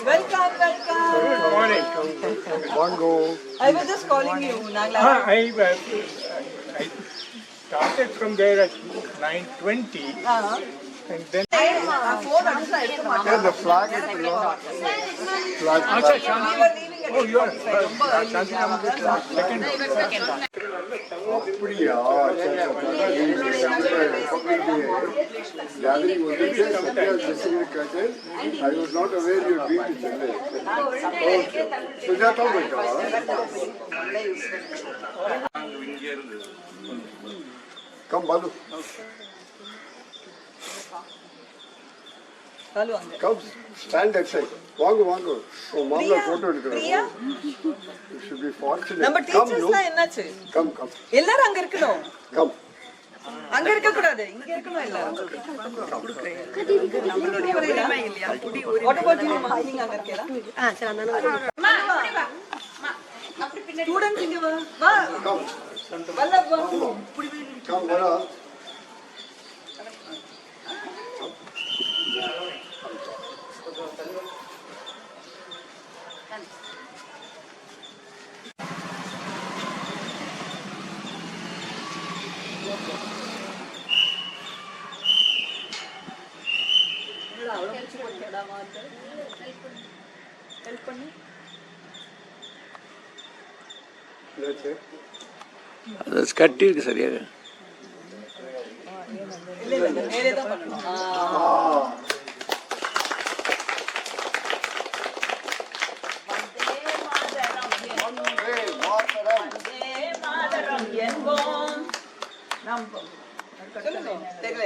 Welcome. Good morning. Bongo. I was just calling you. I started from there at 9:20 and then Yeah, the flag is below. Flag. oh you are Shanti second. அப்படியா? Gathering was there. I was not aware you had been to Chennai. Sujata went. Come, Balu. Come, stand that side. Vaangu. Oh, Mamla photo எடுக்கறேன். You should be fortunate. நம்ம டீச்சர்ஸ்லாம் என்னாச்சு? Come. எல்லாரும் அங்க இருக்கணும். Come. அங்க இருக்க கூடாது. இங்க இருக்கணும் எல்லாரும். நம்மளுடைய உரிமை இல்லையா? What about you? நீங்க அங்க இருக்கீங்களா? சரி அண்ணா. ஸ்டூடண்ட்ஸ் இங்க வா. Come. வல்லப் வா. Come, Vara. ஹெல்ப் பண்ணு. அது கட்டி இருக்கு சரியாக. இல்ல வேறே தான் பண்ணணும்.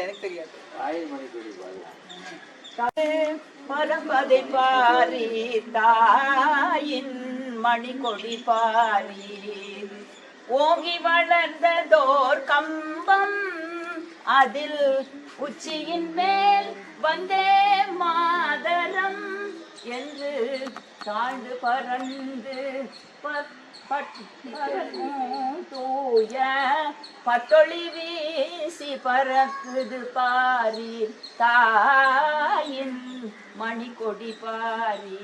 எனக்கு தெரியாது. மரபதை பாரி தாயின் மணிக்கொடி பாரி ஓங்கி வளர்ந்ததோர் கம்பம் அதில் உச்சியின் மேல் வந்தே மாதரம் என்று தாழ்ந்து பறந்து தூய பட்டொளி வீசி பறக்குது பாரி தாயின் மணிக்கொடி பாரி.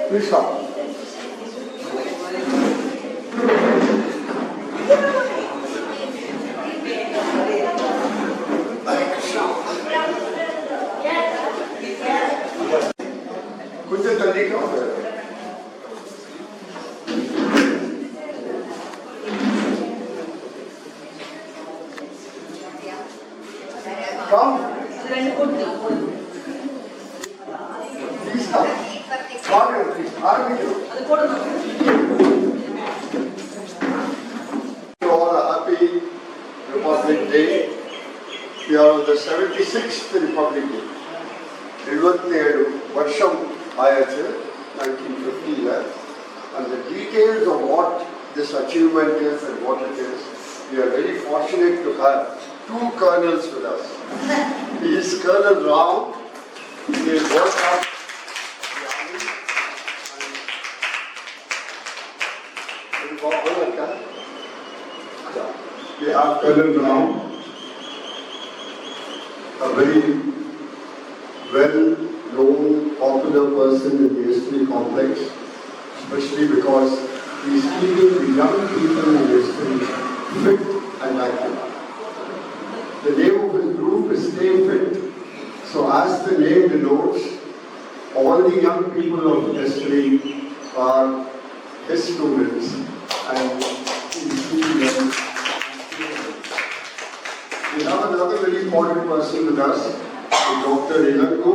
Please stop. கொஞ்சம் தள்ளிக்கோ. Come. Please come. You all a happy Republic Day. We are on the 76th Republic Day. 77 வருஷம் ஆயாச்சு 1950ல. And the details of what this achievement is and what it is, we are very fortunate to have two colonels with us. He is Colonel Ram. He has worked up the army. We have Colonel Ram, a very well-known, popular person in the history complex, especially because he is keeping the young people in history fit and active. The name of his group is Stay Fit. So as the name denotes, all the young people of history are his students, and he is keeping them We have another very important person with us, Dr. Ilanko.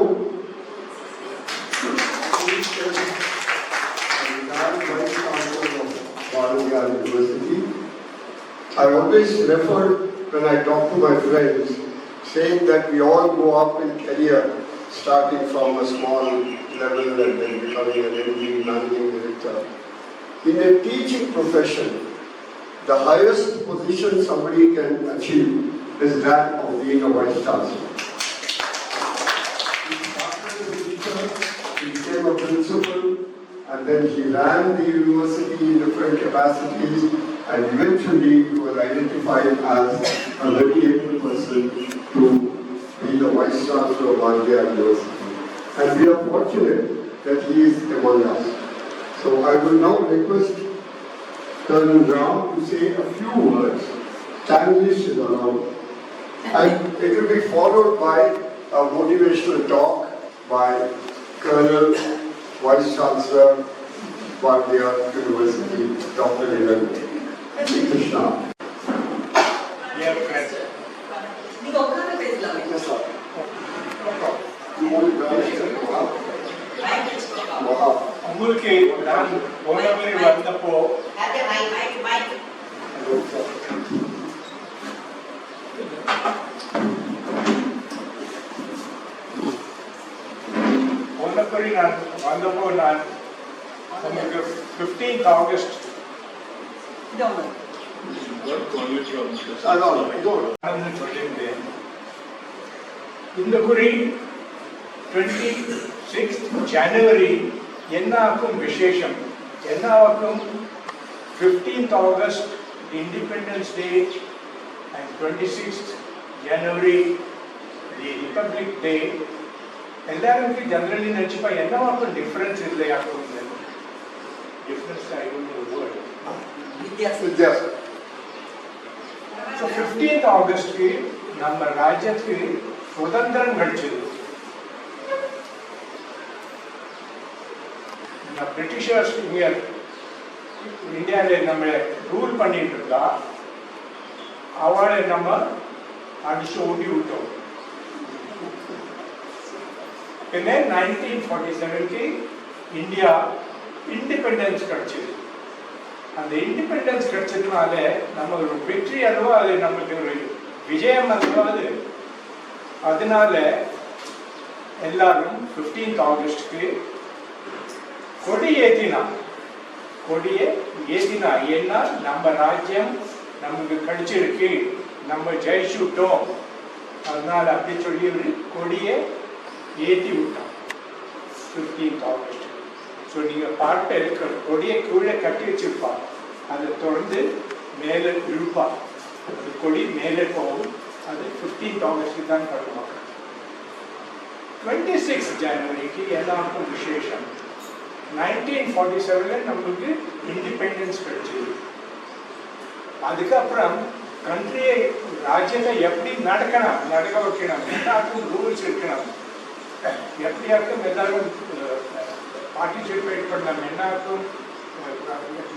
University. I always refer when I talk to my friends, saying that we all go up in career, starting from a small level and then becoming an MD, managing director. In a teaching profession, the highest position somebody can achieve is that of being a vice chancellor. He started as a teacher, he became a principal, and then he ran the university in different capacities, and eventually he was identified as a very able person to be the Vice Chancellor of Maldiya University. And we are fortunate that he is among us. So I will now request Colonel Rao to say a few words. Chinese is allowed. And it will be followed by a motivational talk by Colonel Vice Chancellor, Maldiya University, Dr. Ilanko. Krishna. Dear friends, நீங்க உட்கார்ந்து பேசலாம். Yes, sir. You want to Wow. உங்களுக்கு நான் போன முறை வந்தப்போ போனபடி நான் வந்தப்போ நான் உங்களுக்கு 15th August சொல்லியிருந்தேன். இந்த குறி 26th January என்னாக்கும் விசேஷம், என்னாக்கும் 15th August Independence Day and 26th January the Republic Day. எல்லாருக்கும் ஜெனரலி நினைச்சுப்பா என்னவாக்கும் டிஃபரன்ஸ் இல்லையாக்கும். Difference I don't know the word. வித்தியாசம். So 15th August க்கு நம்ம ராஜ்யத்துக்கு சுதந்திரம் கிடைச்சது. பிரிட்டிஷர்ஸ் இங்க இந்தியாவில் நம்ம ரூல் பண்ணிட்டு இருந்தா அவளை நம்ம அடிச்சு ஓடி விட்டோம். பின்ன 1947க்கு இந்தியா இண்டிபெண்டன்ஸ் கிடைச்சது. அந்த இண்டிபெண்டன்ஸ் கிடைச்சதுனால நம்ம ஒரு வெற்றி அல்லவா, அது நமக்கு ஒரு விஜயம் அல்லவா அது. அதனால எல்லாரும் 15th Augustக்கு கொடியை ஏத்தினா. ஏன்னா நம்ம ராஜ்யம் நமக்கு கிடைச்சிருக்கு, நம்ம ஜெயிச்சுட்டோம், அதனால அப்படி சொல்லி ஒரு கொடியை ஏற்றி விட்டான் 15th August. ஸோ நீங்கள் பார்க்க இருக்கிற கொடியை கீழே கட்டி வச்சிருப்பாங்க, அதை தொடர்ந்து மேலே இழுப்பா, அது கொடி மேலே போகும். அது 15th August தான் கட்டுவாங்க. 26th January எல்லாருக்கும் விசேஷம். 1947 நம்மளுக்கு இண்டிபெண்டன்ஸ் கிடைச்சது. அதுக்கப்புறம் கண்ட்ரியை ராஜ்யத்தை எப்படி நடக்க வைக்கணும், எல்லாருக்கும் ரூல்ஸ் இருக்கணும், எப்படியாக்கும் எல்லாரும் பார்ட்டிசிபேட் பண்ணலாம், எல்லாருக்கும்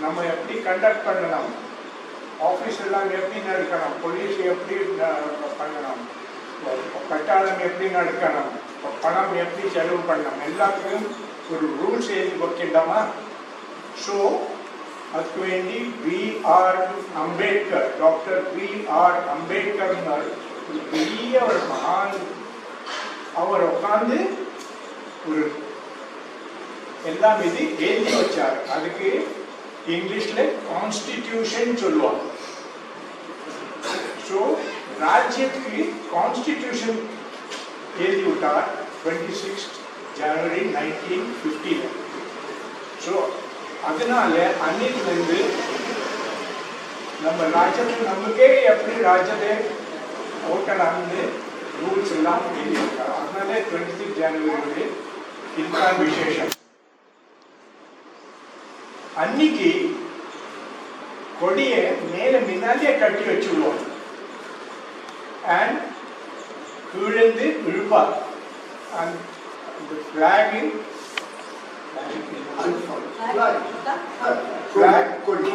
நம்ம எப்படி கண்டக்ட் பண்ணலாம், ஆஃபீஸ் எல்லாம் எப்படி நடக்கணும், போலீஸ் எப்படி பண்ணணும், பட்டாளம் எப்படி நடக்கணும், பணம் எப்படி செலவு பண்ணலாம், எல்லாத்துக்கும் ஒரு ரூல்ஸ் எழுதி வைக்கின்றோமா. ஸோ அதுக்கு வேண்டி B.R. Ambedkar, doctor B.R. Ambedkar ஒரு பெரிய ஒரு மகான், அவர் உட்கார்ந்து ஒரு எல்லாம் இது எழுதி வச்சார். அதுக்கு இங்கிலீஷ்ல கான்ஸ்டிடியூஷன் சொல்லுவாங்க. ஸோ ராஜ்யத்துக்கு கான்ஸ்டிடியூஷன் எழுதி விட்டார் 26th January 1950. ஸோ அதனால அன்னிலிருந்து நம்ம ராஜ்யத்தை நமக்கே எப்படி ராஜ்யத்தை ஓட்டலாம்னு ரூல்ஸ் எல்லாம் எழுதியிருக்காங்க. அதனால 26th January இதுதான் விசேஷம். அன்னைக்கு கொடியை மேல முன்னாடியே கட்டி வச்சுடுவோம் அண்ட் கீழந்து இழுப்பார். The flag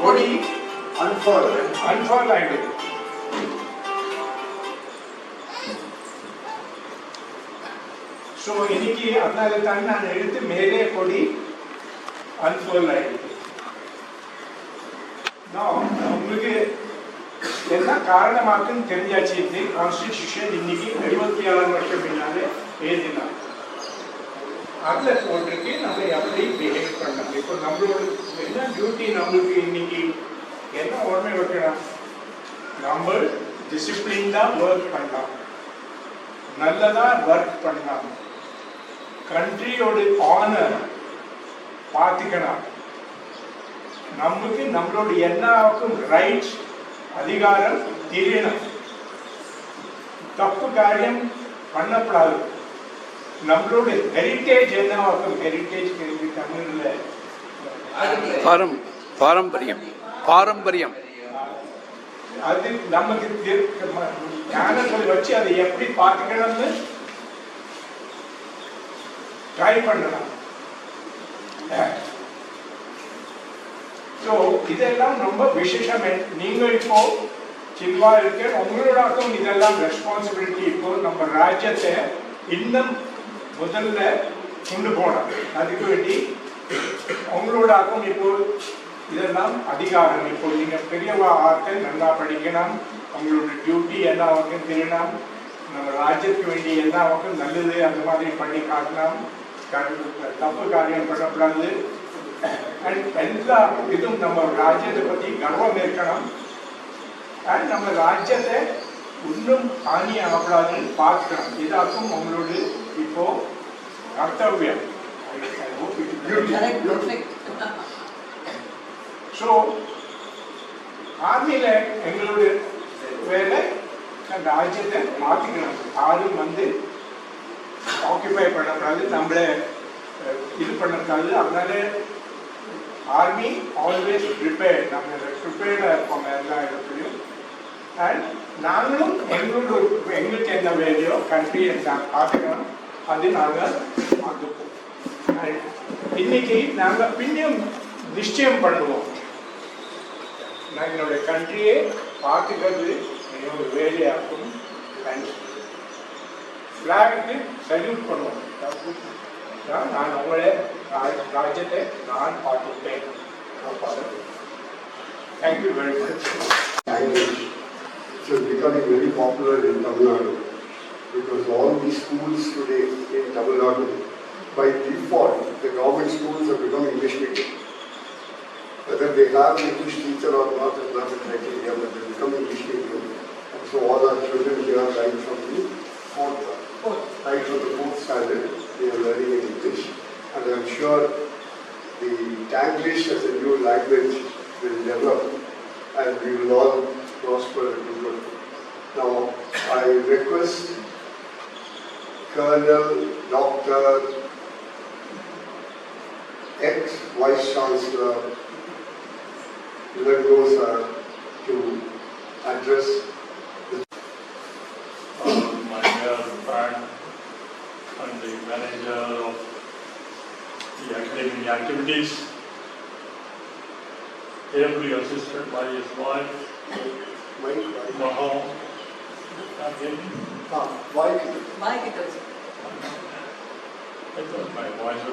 கொடி unfurl ஆயிடுது. ஸோ இன்னைக்கு அதனால தான் நான் எடுத்து மேலே கொடி அன்ஃபோல்ட் ஆயிடுது. நான் உங்களுக்கு என்ன காரணமாக்குன்னு தெரிஞ்சாச்சு. இந்த கான்ஸ்டிடியூஷன் இன்னைக்கு 77 வருஷம் முன்னாலே எழுதினாங்க. அதில் போட்டிருக்கு நம்ம எப்படி பிஹேவ் பண்ணலாம். இப்போ நம்மளோட என்ன டியூட்டி நம்மளுக்கு இன்னைக்கு என்ன உண்மை வைக்கணும், நம்ம டிசிப்ளின்டாக ஒர்க் பண்ணலாம், நல்லதாக ஒர்க் பண்ணலாம், கண்ட்ரியோட ஆனர் பார்த்துக்கணும், நமக்கு நம்மளோட எல்லாருக்கும் ரைட்ஸ் அதிகாரம் தெரியணும், தப்பு காரியம் பண்ணப்படாது, நம்மளோட ஹெரிட்டேஜ் என்னவாக்கும். ஹெரிட்டேஜ் தமிழ்ல பாரம்பரியம் பாரம்பரியம் அது நமக்கு ஞானங்களை வச்சு அதை எப்படி பார்த்துக்கணும்னு ட்ரை பண்ணலாம். ஸோ இதெல்லாம் ரொம்ப விசேஷம். நீங்கள் இப்போ சில்வா இருக்க உங்களோடாக்கும் இதெல்லாம் ரெஸ்பான்சிபிலிட்டி. இப்போ நம்ம ராஜ்யத்தை இன்னும் முதல்ல கொண்டு போனோம். அதுக்கு வேண்டி உங்களோடாக்கும் இப்போ இதெல்லாம் அதிகாரம். இப்போ நீங்க பெரியவா ஆட்கள் நல்லா படிக்கணும், உங்களோட டியூட்டி என்ன ஆகும் தெரியணும், நம்ம ராஜ்யத்துக்கு வேண்டி என்ன ஆகும் நல்லது அந்த மாதிரி பண்ணி காட்டலாம், தப்பு காரியம் பண்ணக்கூடாது. அண்ட் எல்லா இதுவும் நம்ம ராஜ்யத்தை பத்தி கர்வம் இருக்கணும். அண்ட் நம்ம ராஜ்யத்தை இன்னும் ஹானி ஆகக்கூடாதுன்னு பார்த்துக்கணும். இதாக்கும் உங்களோட இப்போ கர்த்தவியம். ஸோ ஆர்மியில் எங்களுடைய வேலை ராஜ்யத்தை மாற்றிக்கணும். யாரும் வந்து ஆக்கியபை பண்ணக்கூடாது, நம்மளை இது பண்ணக்கூடாது. அதனால ஆர்மி ஆல்வேஸ் ப்ரிப்பேர்ட், நம்ம ப்ரிப்பேர்டாக இருப்போம் எல்லா இடத்துலையும். அண்ட் நாங்களும் எங்களுக்கு என்ன வேலையோ கண்ட்ரியை பார்த்துக்கணும், அது நாங்கள் பார்த்துப்போம். இன்னைக்கு நாங்கள் பின்னும் நிச்சயம் பண்ணுவோம், நான் என்னுடைய கண்ட்ரியை பார்த்துக்கிறது என்னோட வேலையாகும். அண்ட் ஃப்ளாகுக்கு சல்யூட் பண்ணுவோம். நான் உங்களே ராஜ்யத்தை நான் பார்த்துப்பேன். Thank you very much. It is becoming very popular in Tamil Nadu because all these schools today in Tamil Nadu, by default, the government schools have become English medium. Whether they have an English teacher or not is not a criteria, but they become English medium. And so all our children here are right from the fourth standard, they are learning in English. And I am sure the Tanglish as a new language will develop and we will all prosper and do good. Now, I request Colonel, Dr. ex-Vice Chancellor Ilangosa to address my dear friend and the manager of the academic activities, ably assisted by his wife, Mahal. I thought my voice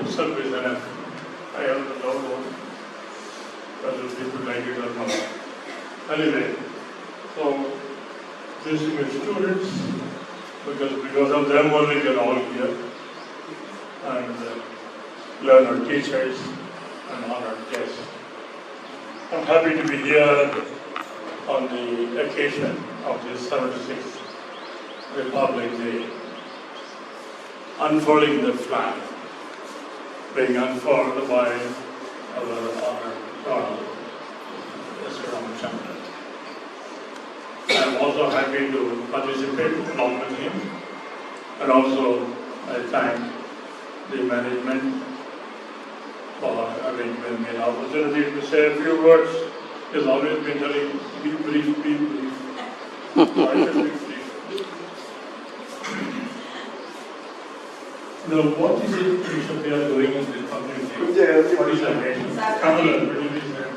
itself is enough. I have the loud one, whether people like it or not. Anyway, so distinguished students, because of them only we are all here, and learned teachers and honored guests. I'm happy to be here on the occasion of this 76th Republic Day, unfurling the flag, being unfurled by our honored Colonel, Mr. Ramachandran. I'm also happy to participate along with him, and also I thank the management for having given me an opportunity to say a few words. He's always been telling, be brief, be brief. So I shall be brief. Now, what is it Bishop we are doing in this community? What is the nation? Kamala, what is that?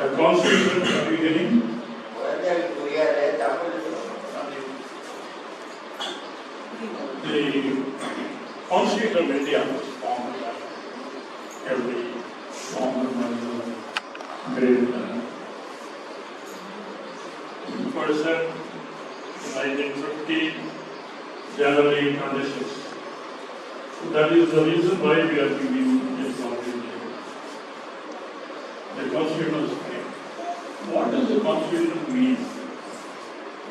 The Constitution, are you hearing? The Constitution of India was formed by every former great person in 1950, January 26. So that is the reason why we are giving this Constitution. The Constitution is free. What does the Constitution mean?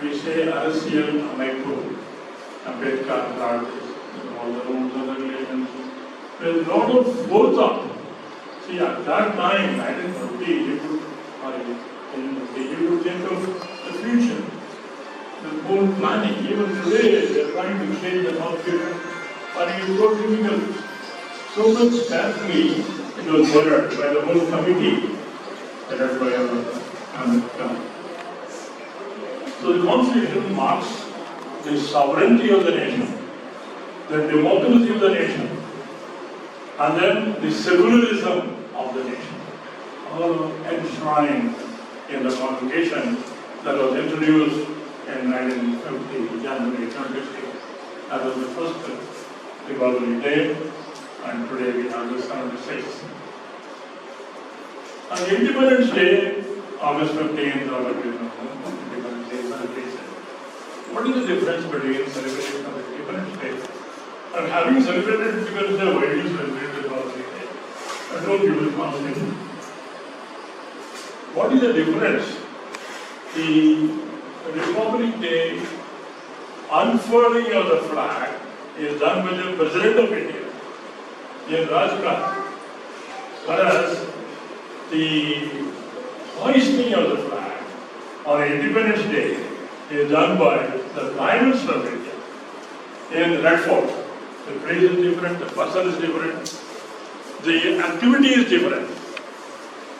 We say Arasiyal Amaipu, Ambedkar brought this, all the rules and regulations. There is a lot of forethought. See, at that time, 1950, you could think of the future, the whole planning. Even today, they are trying to change the Constitution, but it is so difficult. So much carefully, it was ordered by the whole committee, headed by Ambedkar. So the Constitution marks the sovereignty of the nation, the democracy of the nation, and then the secularism of the nation, all enshrined in the Constitution that was introduced in 1950, January 26. That was the first Republic Day, and today we have the 76th. On Independence Day, August 15th, or Independence Day celebration. What is the difference between celebration of Independence Day and having celebrated Independence Day? Why do you celebrate Republic Day? I told you the Constitution. What is the difference? The Republic Day unfurling of the flag is done by the President of India in Rajghat, whereas the hoisting of the flag on Independence Day is done by the Prime Minister of India in Red Fort. The place is different, the person is different, the activity is different.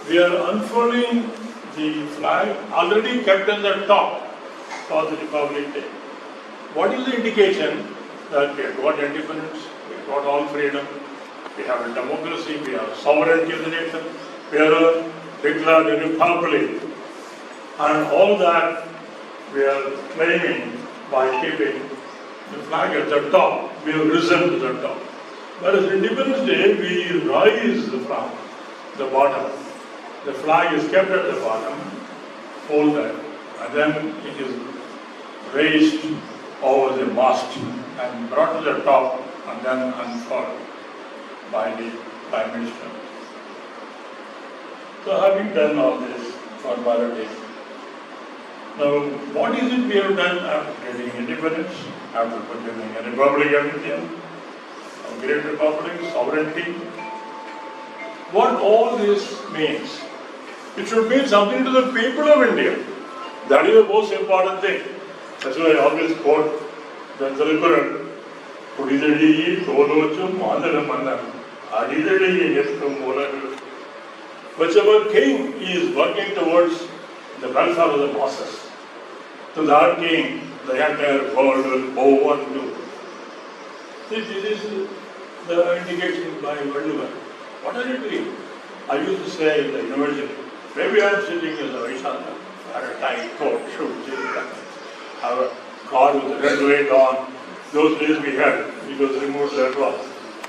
We are unfurling the flag already kept on the top for the Republic Day. What is the indication that we have got independence, we have got all freedom, we have a democracy, we have sovereignty of the nation, we are declared a republic, and all that we are claiming by keeping the flag at the top. We have risen to the top. Whereas Independence Day, we rise from the bottom. The flag is kept at the bottom, folded, and then it is raised over the mast and brought to the top and then unfurled by the Prime Minister. So having done all this formality, now what is it we have done after getting independence, after becoming a Republic of India, a great republic, sovereignty? What all this means? It should mean something to the people of India. That is the most important thing. That's why I always quote the Thirukural, Kudidadi, Tolochum, Mandaram Mandaram, Adidadi, Yeskum, Mola. Whichever king is working towards the welfare of the masses, to that king, the entire world will bow and do. This is the indication by Valluvar. What are you doing? I used to say in the university, maybe I am sitting in the Vaishana, had a tight coat, shoes, have a car with a red light on. Those days we had, it was remote that was.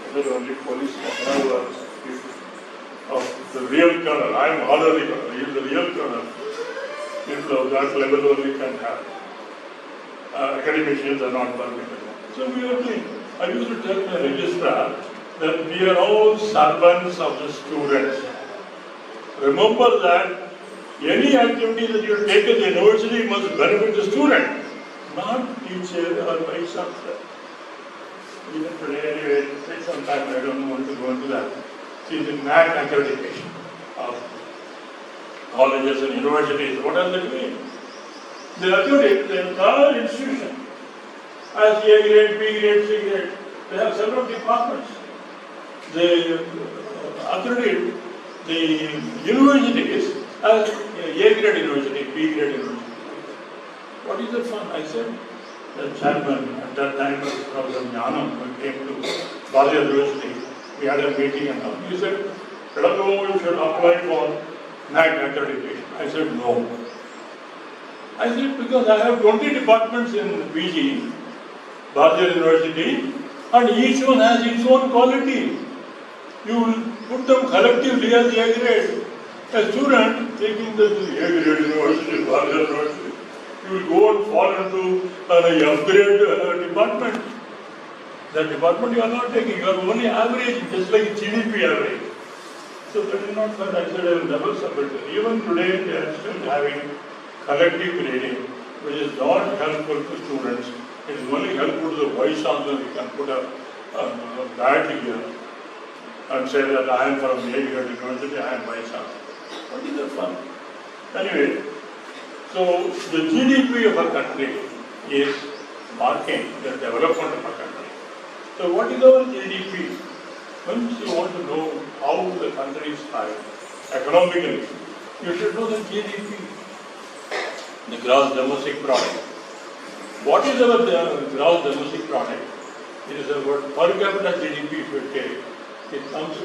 It was only police. Of the real colonel, I am honorary colonel, he is the real colonel. People of that level only can have. Academicians are not permitted. So we are doing. I used to tell my registrar that we are all servants of the students. Remember that any activity that you take at the university must benefit the student, not teacher or vice chancellor. Even today, anyway, take some time, I don't want to go into that. See, the NAAC accreditation of colleges and universities, what are they doing? They accredit the entire institution as A grade, B grade, C grade. They have several departments. They accredit the universities as A grade university, B grade university. What is the fun? I said, the chairman at that time was Professor Jnanam, who came to Bharat University. We had a meeting and all. He said, you should apply for NAAC accreditation. I said, no. I said, because I have 20 departments in PG, Bharat University, and each one has its own quality. You will put them collectively as A grade. A student taking the A grade university, Bharatiya University, you will go and fall into an upgrade department. That department you are not taking, you are only averaging, just like GDP average. So that is not what I said, I will never submit. Even today they are still having collective grading, which is not helpful to students. It is only helpful to the vice chancellor. You can put a badge here and say that I am from A grade university, I am vice chancellor. What is the fun? Anyway, so the GDP of a country is marking the development of a country. So what is our GDP? Once you want to know how the country is thriving economically, you should know the GDP, the gross domestic product. What is our gross domestic product? It is about per capita GDP if you take. It comes to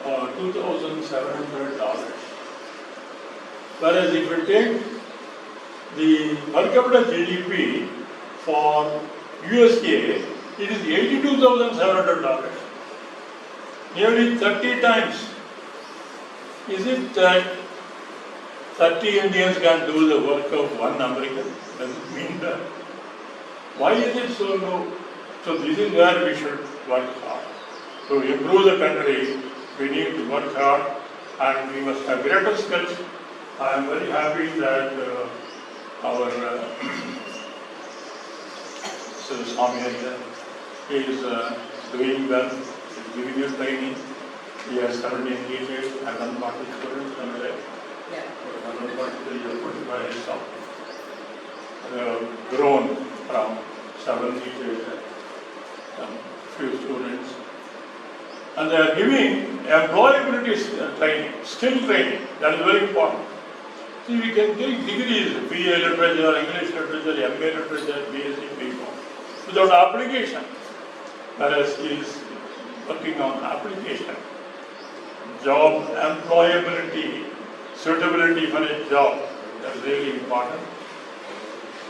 $2,700. Whereas if you take the per capita GDP for USA, it is $82,700. Nearly 30 times. Is it that 30 Indians can do the work of one American? Does it mean that? Why is it so low? So this is where we should work hard. To improve the country, we need to work hard and we must have greater skills. I am very happy that our Swami is doing well, is giving us training. He has 17 teachers and 140 students and 145 staff. Grown from 7 teachers and few students. And they are giving employability training, skill training. That is very important. See, we can take degrees, BA literature, English literature, MA literature, BSc, BCom, without application. Whereas he is working on application. Job employability, suitability for a job, that is really important.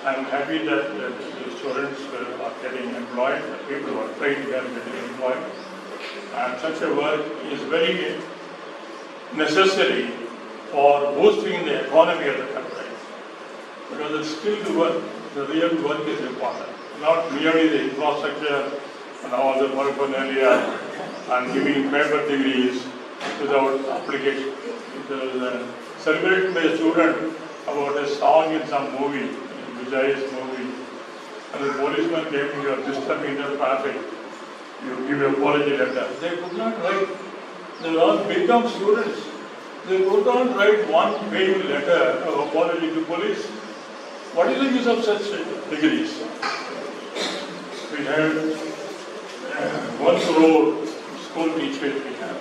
I am happy that the students are getting employed, the people who are trained are getting employed. And such a work is very necessary for boosting the economy of the country. Because the skilled work, the real work is important. Not merely the infrastructure and all the paraphernalia and giving paper degrees without application. There was a celebration by a student about a song in some movie, Vijay's movie, and the policeman came, you are disturbing the traffic. You give an apology letter. They could not write. They all become students. They could not write one page letter of apology to police. What is the use of such degrees? We had 1 crore school teachers we have.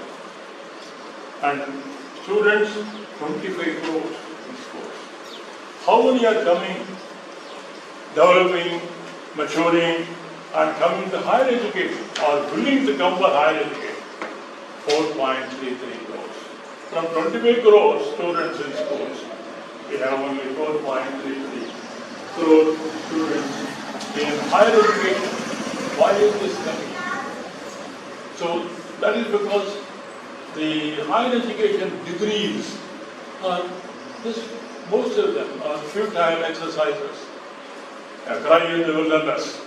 And students, 25 crores in schools. How many are coming, developing, maturing, and coming to higher education or willing to come for higher education? 4.33 crores. From 25 crores students in schools, we have only 4.33 crores students in higher education. Why is this coming? So that is because the higher education degrees are most of them are futile exercises, a cry in the wilderness,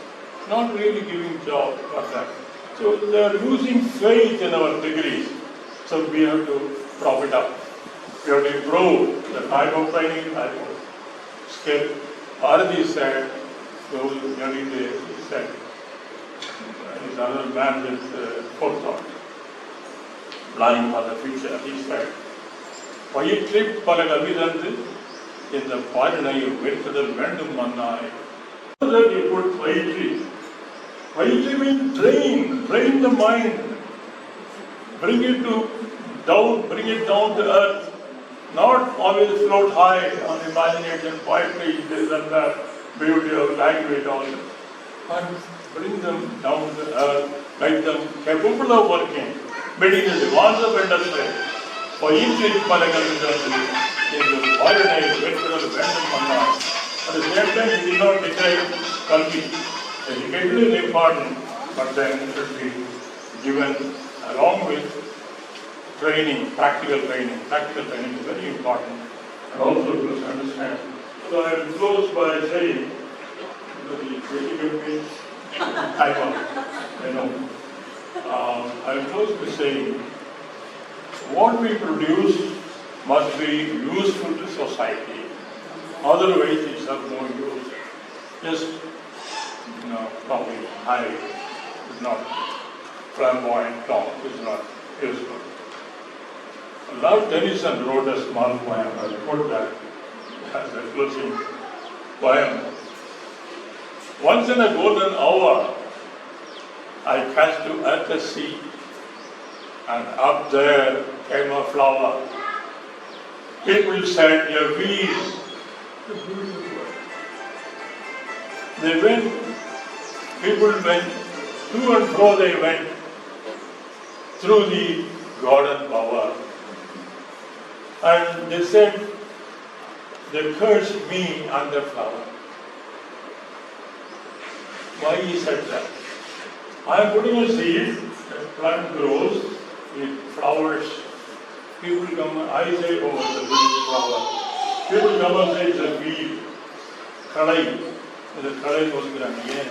not really giving job for them. So they are losing faith in our degrees. So we have to prop it up. We have to improve the type of training, type of skill. Bharati said, those young days, he said, he's another man with forethought, planning for the future. He said, பயிற்று பல கவிதந்து இந்த பாரினை வெறுக்குதல் வேண்டும் மன்னாய். That he put பயிற்று. Payitri means train the mind, bring it down to earth, not always float high on imagination, poetry, this and that, beauty of language, all that, but bring them down to earth, make them capable of working, meeting the demands of industry. Payitri Palakavitandi in the foreign vegetable random manner. At the same time, he did not decide Kalki. Education is important, but then it should be given along with training, practical training. Practical training is very important, and also you must understand. So I will close by saying, I know. I will close by saying, what we produce must be useful to society. Otherwise, it's of no use. Just, probably high is not flamboyant talk is not useful. Lord Tennyson wrote a small poem. I will quote that as a closing poem. Once in a golden hour, I cast to earth a seed, and up there came a flower. People said, "A weed." They went, people went, to and fro they went through the garden bower. And they said, they cursed me and the flower. Why he said that? I am putting a seed, the plant grows, it flowers. People come, I say, oh, it's a big flower. People come and say, it's a weed. Kalai. The Kalai was again.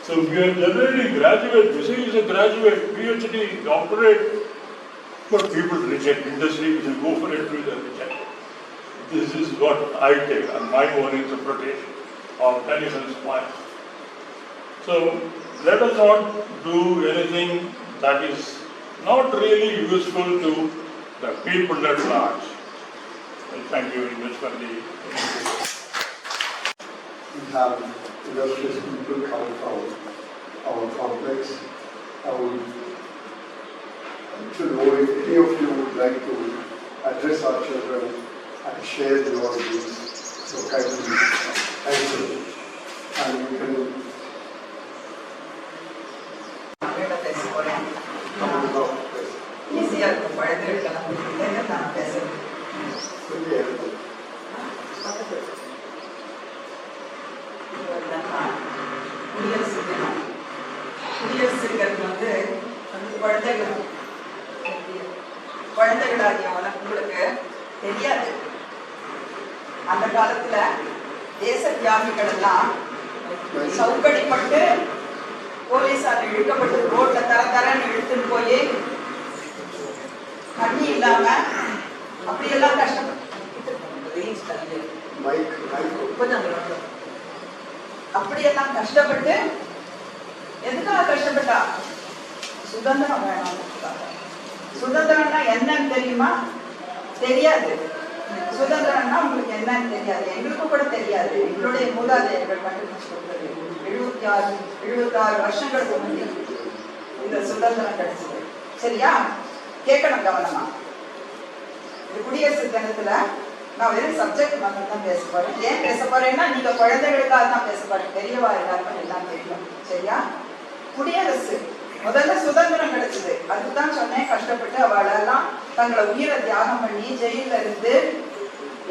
So we are generating graduate, this is a graduate, PhD, doctorate, but people reject. Industry will go for it, will reject. This is what I take and my own interpretation of Tennyson's poem. So let us not do anything that is not really useful to the people at large. Well, thank you very much for the We have illustrious people come from our complex. I would like to know if any of you would like to address our children and share your views. So kindly, thank you. And we can ஈஸியா இருக்கும் குழந்தைகளுக்கெல்லாம் புரியுது நான் பேசுறேன். குடியரசு தினம். குடியரசுங்கிறது குழந்தைகளாகிய உங்களுக்கு தெரியாது. அந்த காலத்துல தேச தியாகிகள் எல்லாம் சவுக்கடிப்பட்டு போலீஸார் இழுக்கப்பட்டு ரோட்ல தரன்னு இழுத்துன்னு போய் தண்ணி இல்லாம அப்படியெல்லாம் கஷ்டப்பட்டு அப்படியெல்லாம் கஷ்டப்பட்டு எதுக்காக கஷ்டப்பட்டா? சுதந்திரம் வேணும். சுதந்திரம்னா என்னன்னு தெரியுமா? தெரியாது. சுதந்திரம்னா உங்களுக்கு என்னன்னு தெரியாது. எங்களுக்கு கூட தெரியாது. எங்களுடைய மூதாதையர்கள் கண்டுபிடிச்சு கொடுத்தது 76 வருஷங்களுக்கு முன்னாடி இந்த சுதந்திரம் கிடைச்சது. சரியா? கேட்கணும் கவனமா. இந்த குடியரசு தினத்துல நான் வெறும் சப்ஜெக்ட் மட்டும் தான் பேச போறேன். ஏன் பேச போறேன்னா நீங்க குழந்தைகளுக்காக தான் பேச போறேன். பெரியவா எல்லாருக்கும் எல்லாம் தெரியும். சரியா? குடியரசு முதல்ல சுதந்திரம் கிடைச்சது. அதுதான் சொன்னேன், கஷ்டப்பட்டு அவளெல்லாம் தங்களை உயிரை தியாகம் பண்ணி ஜெயில இருந்து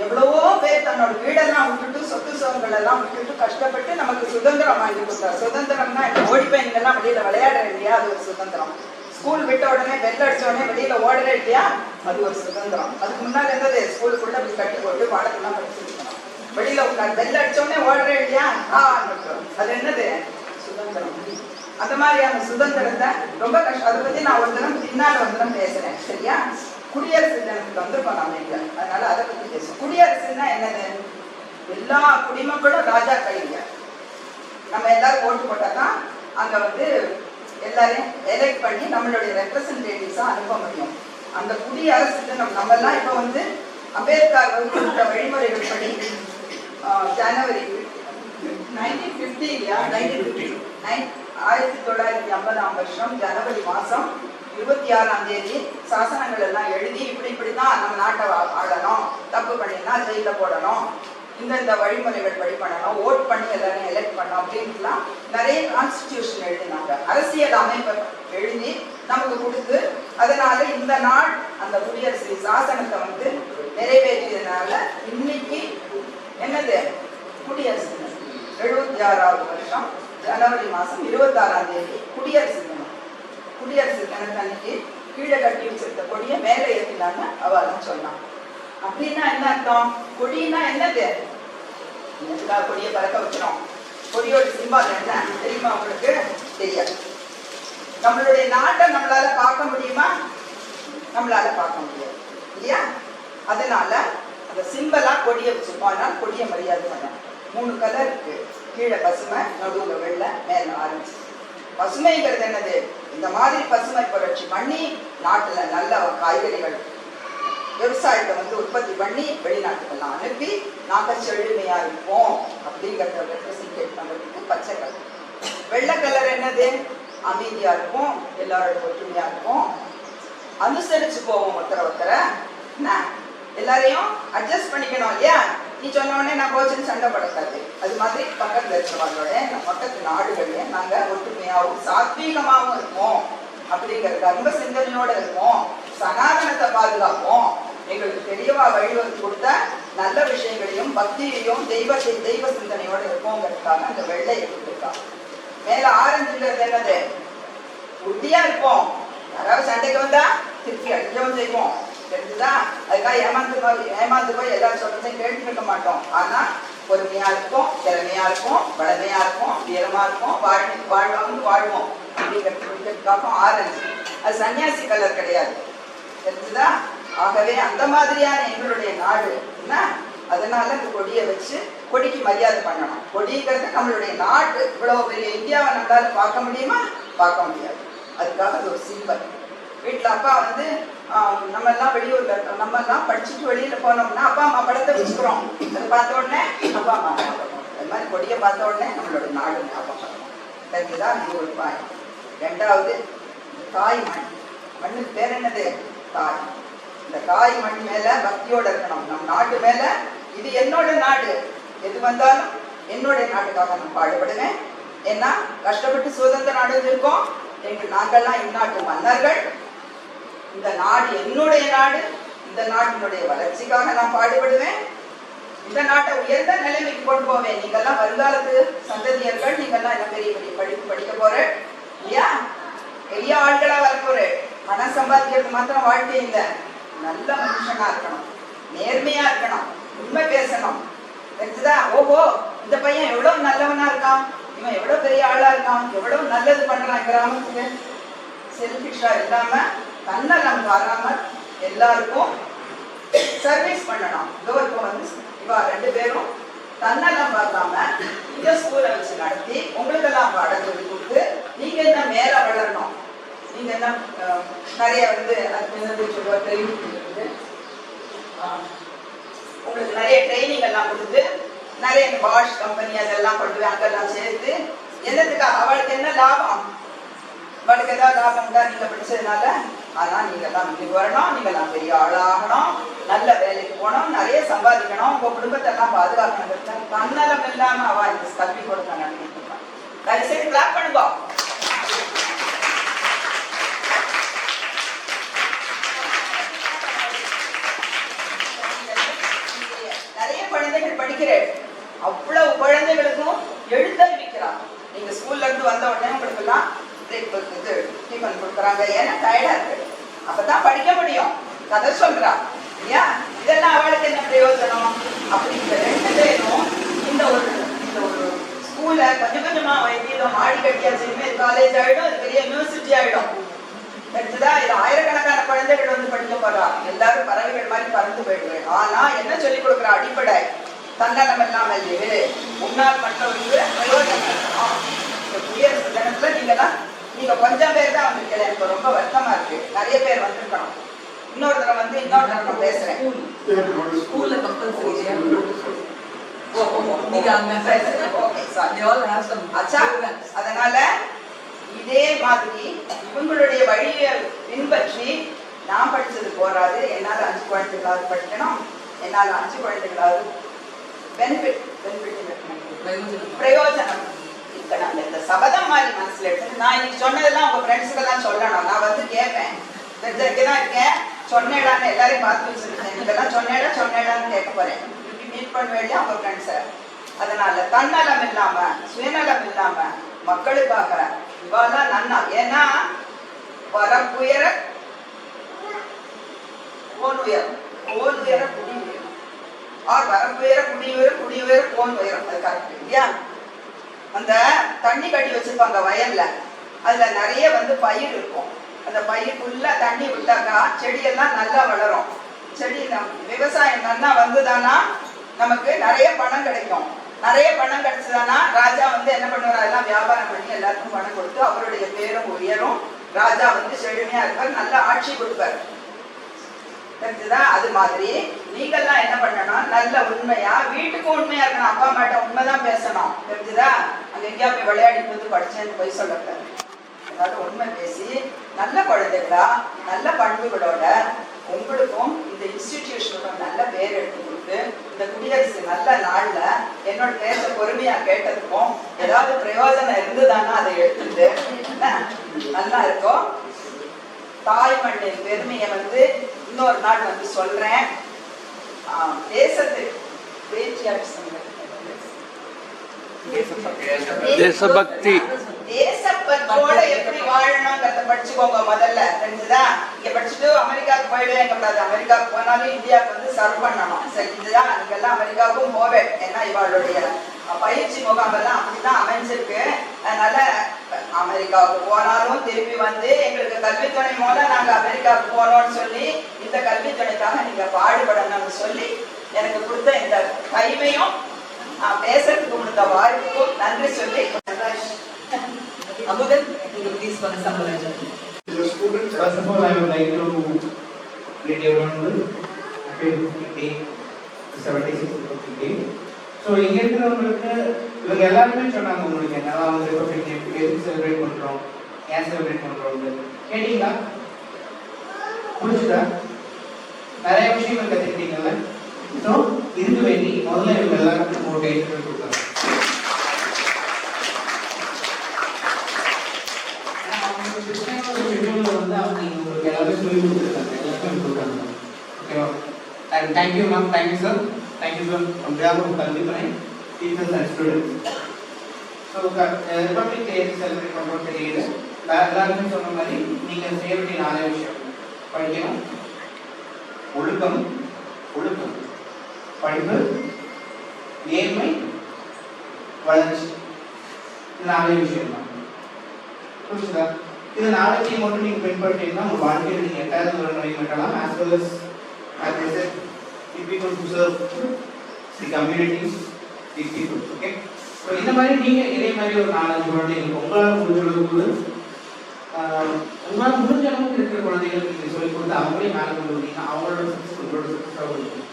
எவ்வளவோ பேர் தன்னோட வீடெல்லாம் விட்டுட்டு சொத்து சுகங்கள் எல்லாம் விட்டுட்டு கஷ்டப்பட்டு நமக்கு சுதந்திரம் வாங்கி கொடுத்தார். சுதந்திரம்னா ஓடி போய் இங்கெல்லாம் வெளியில விளையாடுற இல்லையா, அது ஒரு சுதந்திரம். ஸ்கூல் விட்ட உடனே பெல் அடிச்ச உடனே வெளியில ஓடுற இல்லையா, அது ஒரு சுதந்திரம். அதுக்கு முன்னாடி இருந்தது ஸ்கூலுக்குள்ள அப்படி கட்டி போட்டு பாடத்தெல்லாம் படிச்சிருக்கணும். வெளியில உட்காந்து பெல் அடிச்ச உடனே ஓடுற இல்லையா, அது என்னது? சுதந்திரம். அந்த மாதிரியான சுதந்திரத்தை ரொம்ப கஷ்டம். அதை பத்தி நான் ஒரு தினம் பின்னால வந்து பேசுறேன். சரியா? குடியரசு தினத்துக்கு வந்திருக்கோம் நாம இங்க, அதனால அதை பத்தி பேசுவோம். குடியரசுன்னா என்னது? எல்லா குடிமக்களும் ராஜாக்கள் இல்ல. நம்ம எல்லாரும் ஓட்டு போட்டாதான் அங்க வந்து எல்லாரையும் எலெக்ட் பண்ணி நம்மளுடைய ரெப்ரசன்டேட்டிவ்ஸா அனுப்ப முடியும். அந்த குடியரசு தினம் நம்ம எல்லாம் இப்ப வந்து அம்பேத்கர் வகுத்த வழிமுறைகள் படி ஜனவரி 1950 வருஷம் ஜனவரி மாசம் 26ஆம் தேதி சாசனங்கள் எல்லாம் எழுதி இப்படிதான் நம்ம நாட்டை ஆளணும், தப்பு பண்ணினா ஜெயில போடணும், இந்த வழிமுறைகள் படி பண்ணணும், ஓட் பண்ணி எல்லாரும் எலெக்ட் பண்ணணும் அப்படின்ட்டுலாம் நிறைய கான்ஸ்டிடியூஷன் எழுதினாங்க. அரசியல் அமைப்பை எழுதி நமக்கு கொடுத்து, அதனால இந்த நாள் அந்த குடியரசு சாசனத்தை வந்து நிறைவேற்றியதுனால இன்னைக்கு என்னது குடியரசு 76வது வருஷம் ஜனவரி மாதம் 26ஆம் தேதி குடியரசு தினம். குடியரசு தினத்தன்னைக்கு கீழே கட்டி வச்சிருக்க கொடியை மேலே ஏற்றினான்னு அவெல்லாம் சொன்னான். அப்படின்னா என்ன அர்த்தம்? கொடினா என்னது? எதுக்காக கொடியை பறக்க வைக்கிறோம்? கொடியோட சிம்பால் என்ன தெரியுமா உங்களுக்கு? தெரியாது. நம்மளுடைய நாட்டை நம்மளால பார்க்க முடியுமா? நம்மளால பார்க்க முடியாது இல்லையா? அதனால அந்த சிம்பலா கொடியை வச்சிருக்கோம். அதனால கொடியை மரியாதை பண்ணோம். 3 கலர் இருக்கு. கீழே பசுமை, நடுவில் வெள்ளை, மேல ஆரஞ்சு. பசுமைங்கிறது என்னது? இந்த மாதிரி பசுமை புரட்சி பண்ணி நாட்டுல நல்ல காய்கறிகள் விவசாயத்தை உற்பத்தி பண்ணி வெளிநாட்டுக்கெல்லாம் அனுப்பி நாங்க செழுமையா இருப்போம் அப்படிங்கிறத ரெப்ரசன்டேட் பண்றதுக்கு பச்சை கலர். வெள்ளை கலர் என்னது? அமைதியா இருக்கும், எல்லாரோட ஒற்றுமையா இருக்கும், அனுசரிச்சு போவோம் ஒருத்தரை என்ன, எல்லாரையும் அட்ஜஸ்ட் பண்ணிக்கணும் இல்லையா? நீ சொன்ன உடனே நான் கோச்சின்னு சண்டை படக்காது. அது மாதிரி பக்கத்துல இருக்கிறவங்களோட பக்கத்து நாடுகளே நாங்க ஒற்றுமையாகவும் சாத்வீகமாகவும் இருப்போம் அப்படிங்கிற தர்ம சிந்தனையோட இருப்போம், சனாதனத்தை பாதுகாப்போம், எங்களுக்கு தெளிவா வழிவகுத்து கொடுத்த நல்ல விஷயங்களையும் பக்தியையும் தெய்வ சிந்தனையோட இருப்போங்கிறதுக்காக அந்த வெள்ளையை கொடுத்துருக்காங்க. மேல ஆரஞ்சுங்கிறது என்னது? உறுதியா இருப்போம், யாராவது சண்டைக்கு வந்தா திருப்பி அடிக்கவும் செய்வோம், தெரிஞ்சுதா? அதுக்காக ஏமாந்து போய் எல்லாரும் சொல்றதையும் கேட்டு இருக்க மாட்டோம். ஆனா பொறுமையா இருக்கும், திறமையா இருக்கும், வளமையா இருக்கும், வீரமா இருக்கும், வாழ்வோம் அப்படிங்கிறதுக்காக ஆரஞ்சு. அது சன்னியாசி கலர் கிடையாது, தெரிஞ்சுதா? ஆகவே அந்த மாதிரியான எங்களுடைய நாடு என்ன, அதனால இந்த கொடியை வச்சு கொடிக்கு மரியாதை பண்ணணும். கொடிங்கிறது நம்மளுடைய நாட்டு. இவ்வளவு பெரிய இந்தியாவை நம்மளால பார்க்க முடியுமா? பார்க்க முடியாது. அதுக்காக அது ஒரு சிம்பல். வீட்டில் அப்பா நம்ம எல்லாம் வெளியூர்ல இருக்கோம், நம்ம எல்லாம் படிச்சுட்டு வெளியில போனோம்னா அப்பா அம்மா படத்தை வச்சுக்கிறோம். அதை பார்த்த உடனே அப்பா அம்மா ஞாபகம். அது மாதிரி கொடியை பார்த்த உடனே நம்மளோட நாடு ஞாபகம். தெரிஞ்சுதா? இது ஒரு பாய். 2வது தாய் மண். மண்ணுக்கு பேர் என்னது? தாய். இந்த தாய் மண் மேல பக்தியோட இருக்கணும். நம் நாட்டு மேல இது என்னோட நாடு, எது வந்தாலும் என்னுடைய நாட்டுக்காக நான் பாடுபடுவேன். ஏன்னா கஷ்டப்பட்டு சுதந்திர அடைஞ்சிருக்கோம். நாங்கள்லாம் இந்நாட்டு மன்னர்கள். இந்த நாடு என்னுடைய நாடு. இந்த நாட்டினுடைய வளர்ச்சிக்காக நான் பாடுபடுவேன். இந்த நாட்டை உயர்ந்த நிலைமைக்கு கொண்டு போவேன். நீங்கெல்லாம் வருங்காலத்து சந்ததியர்கள். நீங்கெல்லாம் என்ன பெரிய பெரிய படிப்பு படிக்க போற இல்லையா? பெரிய ஆட்களா வர போற. பணம் சம்பாதிக்கிறது மாத்திரம் வாழ்க்கை இல்லை. நல்ல மனுஷனா இருக்கணும், நேர்மையா இருக்கணும், உண்மை பேசணும். தெரிஞ்சுதா? ஓஹோ, இந்த பையன் எவ்வளவு நல்லவனா இருக்கான், இவன் எவ்வளவு பெரிய ஆளா இருக்கான், எவ்வளவு நல்லது பண்றான் கிராமத்துக்கு. செல்ஃபிஷா இல்லாம தன்னலம் வராம எல்லாருக்கும் சர்வீஸ் பண்ணணும். இதோ இப்போ இவா 2 பேரும் தன்னலம் பார்க்காம இந்த ஸ்கூலை வச்சு நடத்தி உங்களுக்கெல்லாம் பாடம் சொல்லி கொடுத்து நீங்க என்ன மேல வளரணும். நீங்க என்ன நிறைய ட்ரைனிங் கொடுக்குது, உங்களுக்கு நிறைய ட்ரைனிங் எல்லாம் கொடுத்து நிறைய வாஷ் கம்பெனி அதெல்லாம் கொண்டு போய் அங்கெல்லாம் சேர்த்து என்னதுக்காக? அவளுக்கு என்ன லாபம்? அவளுக்கு ஏதாவது லாபம் தான் நீங்க படிச்சதுனால. ஆனா நீங்க எல்லாம் இங்க வரணும், நீங்க எல்லாம் பெரிய ஆளாகணும், நல்ல வேலைக்கு போகணும், நிறைய சம்பாதிக்கணும், உங்க குடும்பத்தை எல்லாம் பாதுகாக்கணும். தன்னலம் இல்லாம அவ இந்த கல்வி கொடுக்க நினைக்கிறான். தயவுசெய்து கிளாப் பண்ணுங்க. நிறைய குழந்தைகள் படிக்கிறேன். அவ்வளவு குழந்தைகளுக்கும் எழுத்தறிவிக்கிறாங்க. நீங்க ஸ்கூல்ல இருந்து வந்த உடனே உங்களுக்கு எல்லாம் டிஃபன் கொடுக்குறாங்க. ஏன்னா டயர்டா இருக்கு, அப்பதான் படிக்க முடியும். கதை சொல்றா இல்லையா? இதெல்லாம் அவளுக்கு என்ன பிரயோஜனம்? அப்படிங்கிற 2 பேரும் இந்த ஒரு ஸ்கூல்ல கொஞ்சம் கொஞ்சமா வைத்தியம் மாடி கட்டியாச்சு. காலேஜ் ஆயிடும், அது பெரிய யூனிவர்சிட்டி ஆயிடும். தெரிஞ்சுதா? இது ஆயிரக்கணக்கான குழந்தைகள் படிக்க போறா. எல்லாரும் பறவைகள் மாதிரி பறந்து போயிடுவேன். ஆனா என்ன சொல்லி கொடுக்குற அடிப்படை தன்னலம் இல்லாமல் இரு, முன்னால் மற்றவருக்கு பிரயோஜனம் இருக்கணும். இந்த குடியரசு தினத்துல நீங்க கொஞ்சம் பேர் தான் வந்திருக்கல. எனக்கு ரொம்ப வருத்தமா இருக்கு. நிறைய பேர் வந்திருக்கணும். இன்னொரு தடவை பேசுறேன். அதனால இதே மாதிரி இவங்களுடைய வழியை பின்பற்றி நான் படிச்சது போராது. என்னால 5 குழந்தைகளாவது படிக்கணும், என்னால 5 குழந்தைகளாவது பிரயோஜனம் இருக்கணும். இந்த சபதம் மாதிரி மனசுல எடுத்து நான் இன்னைக்கு சொன்னதெல்லாம் உங்க ஃப்ரெண்ட்ஸுக்கு எல்லாம் சொல்லணும். நான் கேட்பேன், தெரிஞ்சிருக்கேதான் இருக்கேன், சொன்னேடான்னு எல்லாரையும் பார்த்து வச்சிருக்கேன். நீங்கெல்லாம் சொன்னேடான்னு கேட்க போறேன். மீட் பண்ண வேண்டிய உங்க ஃப்ரெண்ட்ஸை. அதனால தன்னலம் இல்லாம சுயநலம் இல்லாம மக்களுக்காக இவாலாம் நன்னா. ஏன்னா வரப்புயர கோன் உயரம், கோன் உயர குடி உயரம், வரப்புயர குடி உயரம், குடி உயர கோன் உயரம். அது கரெக்ட் இல்லையா? அந்த தண்ணி கட்டி வச்சிருப்பாங்க வயல்ல, அதுல நிறைய பயிர் இருக்கும். அந்த பயிருக்குள்ள தண்ணி விட்டாக்கா செடியெல்லாம் நல்லா வளரும். செடி விவசாயம் நல்லா வந்துதானா நமக்கு நிறைய பணம் கிடைக்கும். நிறைய பணம் கிடைச்சதானா ராஜா என்ன பண்ணுவார், அதெல்லாம் வியாபாரம் பண்ணி எல்லாருக்கும் பணம் கொடுத்து அவருடைய பேரும் உயரும். ராஜா செழுமையா இருப்பார், நல்ல ஆட்சி கொடுப்பார். தெரிஞ்சுதா? அது மாதிரி நீங்கெல்லாம் என்ன பண்ணணும், நல்ல உண்மையா வீட்டுக்கும் உண்மையா இருக்கணும். அப்பா அம்மாட்ட உண்மைதான் பேசணும். தெரிஞ்சுதா? அங்க எங்கேயா போய் விளையாடி படிச்சேன்னு போய் சொல்லக்கூடாது. அதாவது உண்மை பேசி நல்ல குழந்தைகளா நல்ல பண்புகளோட உங்களுக்கும் இந்த இன்ஸ்டிடியூஷனோட நல்ல பேர் எடுத்து கொடுத்து இந்த குடியரசு நல்ல நாள்ல என்னோட பேச பொறுமையா கேட்டதுக்கும் ஏதாவது பிரயோஜனம் இருந்ததுதானா அதை எடுத்துட்டு நல்லா இருக்கும். தாய்மண்ணின் பெருமையை இன்னொரு நாள் சொல்றேன். தேசத்துக்கு தேசபக்தி தேசப்பற்றோட எப்படி வாழணுங்கிறத படிச்சுக்கோங்க முதல்ல. தெரிஞ்சுதா? இங்க படிச்சுட்டு அமெரிக்காவுக்கு போயிடுவேன் கூடாது. அமெரிக்காவுக்கு போனாலும் இந்தியாவுக்கு சர்வ் பண்ணணும். தெரிஞ்சுதா? நீங்கெல்லாம் அமெரிக்காவுக்கும் போவேன். ஏன்னா இவாளுடைய பயிற்சி முகாம் எல்லாம் அப்படிதான் அமைஞ்சிருக்கு. அதனால அமெரிக்காவுக்கு போனாலும் திரும்பி எங்களுக்கு கல்வித்துறை மூலம் நாங்க அமெரிக்காவுக்கு போனோம்னு சொல்லி இந்த கல்வித்துறைக்காக நீங்க பாடுபடணும்னு சொல்லி எனக்கு கொடுத்த இந்த கைமையும் பேசுறதுக்கு கொடுத்த வாய்ப்புக்கும் நன்றி சொல்லி அமுதன், நீங்க ப்ளீஸ் சம்பளம். First of all, I would like to greet everyone happy day, 76th Republic Day. So இங்க இருக்கிறவங்களுக்கு இவங்க எல்லாருமே சொன்னாங்க உங்களுக்கு என்னதான் ரிபப்ளிக் டே செலிப்ரேட் பண்றோம், ஏன் செலிப்ரேட் பண்றோம்னு கேட்டீங்களா? புரிஞ்சுதா? நிறைய விஷயங்கள் கத்துக்கிட்டீங்கல்ல? ஸோ இதுக்கு வேண்டி முதல்ல இவங்க எல்லாருக்கும் ஒரு கைட் கொடுத்தாங்க. அவங்க உங்களுக்கு எல்லாமே சொல்லி கொடுத்துருக்காங்க, எல்லாமே கொடுத்தாங்க. ஓகேவா? And thank you ma'am, thank you sir, thank you sir on behalf of கல்வித்துறை, teachers and students. So republic day celebrate பண்ணுறோம் தெரியுது. எல்லாருமே சொன்ன மாதிரி நீங்கள் செய்ய வேண்டிய 4 விஷயம் படிக்கணும். ஒழுக்கம், ஒழுக்கம், படிப்பு, நேர்மை, வளர்ச்சி. இது 4 விஷயம் தான். புரிஞ்சுதா? இது 4 மட்டும் நீங்கள் பின்பற்றிங்கன்னா உங்கள் வாழ்க்கையில் நீங்கள் 8வது ஒரு நோய் மட்டும் as well as I said if we want to serve the communities, the people. Okay? So இந்த மாதிரி நீங்கள் இதே மாதிரி ஒரு 4-5 குழந்தைகள் உங்களால் முடிஞ்சளவுக்கு உங்களால் முடிஞ்ச அளவுக்கு இருக்கிற குழந்தைகளுக்கு நீங்கள் சொல்லிக் கொடுத்து அவங்களே மேலே கொண்டு வந்தீங்கன்னா அவங்களோட சக்ஸஸ் உங்களோட சக்ஸஸாக இருக்கும்.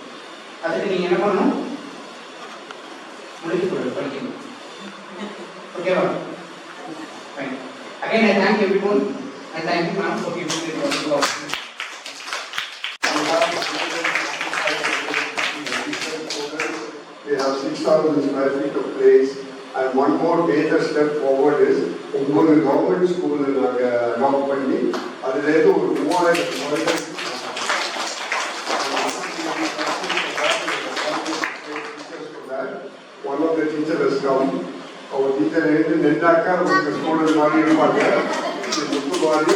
அதுக்கு நீங்கள் என்ன பண்ணணும்? முடிச்சு கொடுங்க, படிக்கணும். ஓகேவா? Fine. Again, I thank everyone. I thank you, ma'am, for giving me the opportunity. We have 6,000 square feet of place, and one more major step forward is ஒவ்வொரு கவர்மெண்ட் ஸ்கூலில் நாங்கள் அடாப்ட் பண்ணி அதுலேருந்து ஒரு 3000 one of the teachers has come. Our teacher is நின்றாக்கா உங்களுக்கு school மாதிரி இருப்பாங்க. முத்து மாதிரி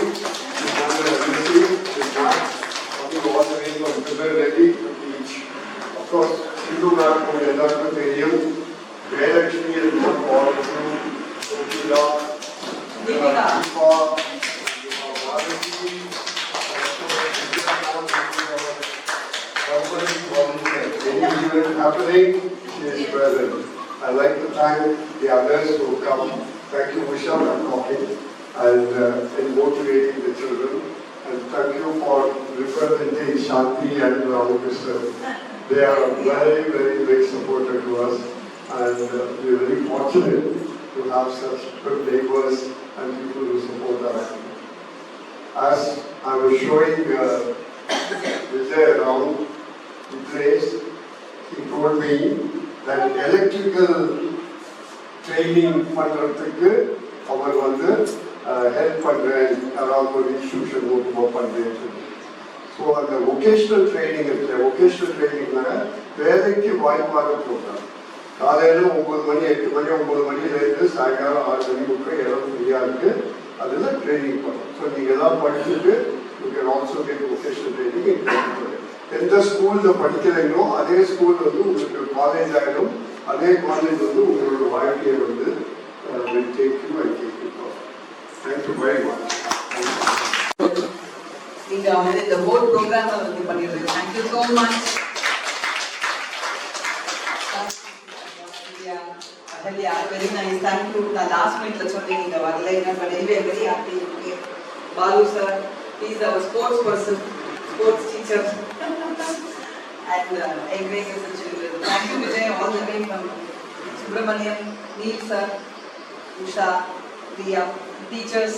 ready to teach. Of course, Hindu ma'am எல்லாருக்கும் தெரியும். Jayalakshmi is not all of you. Deepika, any event happening, she is present. I'd like to thank the others who come. Thank you, Vishal, for talking and motivating the children. And thank you for representing Shanti and Ramakrishna. They are very, very big supporter to us, and we are very fortunate to have such good neighbors and people who support us. As I was showing Vijay around the place, he told me that electrical training பண்றதுக்கு அவர் help பண்றேன், அதாவது ஒரு institution work பண்றேன். So அந்த vocational training இருக்கு. Vocational ட்ரைனிங்னால வேலைக்கு வாய்ப்பாக போட்டார். காலையில் 9 மணி 8 மணி 9 மணிலேருந்து சாயங்காலம் 6 மணி முட்டை இடம் ஃப்ரீயாக இருக்குது. அதில் ட்ரைனிங் பண்ணும். ஸோ நீங்கள் எல்லாம் படிச்சுட்டு you can also get vocational training. எந்த ஸ்கூலில் படிக்கிறீங்களோ அதே ஸ்கூல் வந்து உங்களுக்கு காலேஜ் ஆகிடும். அதே காலேஜ் வந்து உங்களோட வாழ்க்கையை வந்து will take you and take you forward. Thank you very much. நீங்க வந்து இந்த ஹோல் ப்ரோக்ராமை வந்து பண்ணிடுறீங்க. Thank you so much. Ahalya, very nice. Thank you. நான் லாஸ்ட் மினிட்ல சொன்னேன் நீங்க வரல. நான் anyway very happy. Okay. Balu sir, he is our sports person, sports teacher, and encourages the children. Thank you Vijay, all the way from Subramaniam, Neil sir, Usha, Priya, teachers.